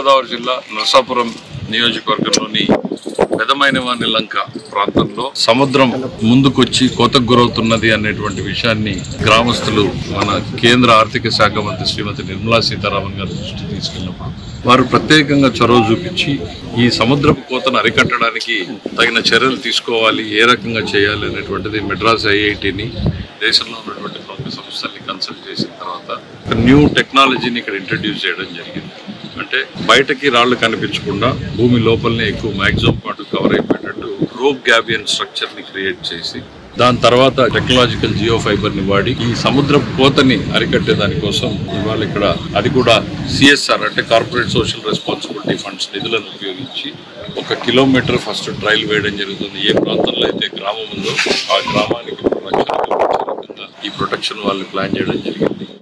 తూర్పుగోదావరి జిల్లా నరసాపురం నియోజకవర్గంలోని పెదమైనవాని లంక ప్రాంతంలో సముద్రం ముందుకొచ్చి కోతకు గురవుతున్నది అనేటువంటి విషయాన్ని గ్రామస్తులు మన కేంద్ర ఆర్థిక శాఖ మంత్రి శ్రీమతి నిర్మలా సీతారామన్ గారి దృష్టి తీసుకెళ్ళినప్పుడు వారు ప్రత్యేకంగా చొరవ చూపించి ఈ సముద్రపు కోతను అరికట్టడానికి తగిన చర్యలు తీసుకోవాలి, ఏ రకంగా చేయాలి అనేటువంటిది మెడ్రాస్ ఐఐటిని దేశంలో ఉన్నటువంటి ప్రముఖ సంస్థల్ని కన్సల్ట్ చేసిన తర్వాత న్యూ టెక్నాలజీని ఇక్కడ ఇంట్రడ్యూస్ చేయడం జరిగింది. అంటే బయటకి రాళ్లు కనిపించకుండా భూమి లోపలనే ఎక్కువ మ్యాక్సిమం పాటు కవర్ అయిపోయేటట్టు రోప్ గ్యాబియన్ స్ట్రక్చర్ ని క్రియేట్ చేసి దాని తర్వాత టెక్నాలజికల్ జియో ఫైబర్ ని వాడి ఈ సముద్ర కోతని అరికట్టే దానికోసం ఇవాళ ఇక్కడ అది కూడా సిఎస్ఆర్ అంటే కార్పొరేట్ సోషల్ రెస్పాన్సిబిలిటీ ఫండ్స్ నిధులను ఉపయోగించి 1 కిలోమీటర్ ఫస్ట్ ట్రయల్ వేయడం జరుగుతుంది. ఏ ప్రాంతంలో అయితే గ్రామం ఉందో ఆ గ్రామానికి ఈ ప్రొటెక్షన్ వాళ్ళు ప్లాన్ చేయడం జరిగింది.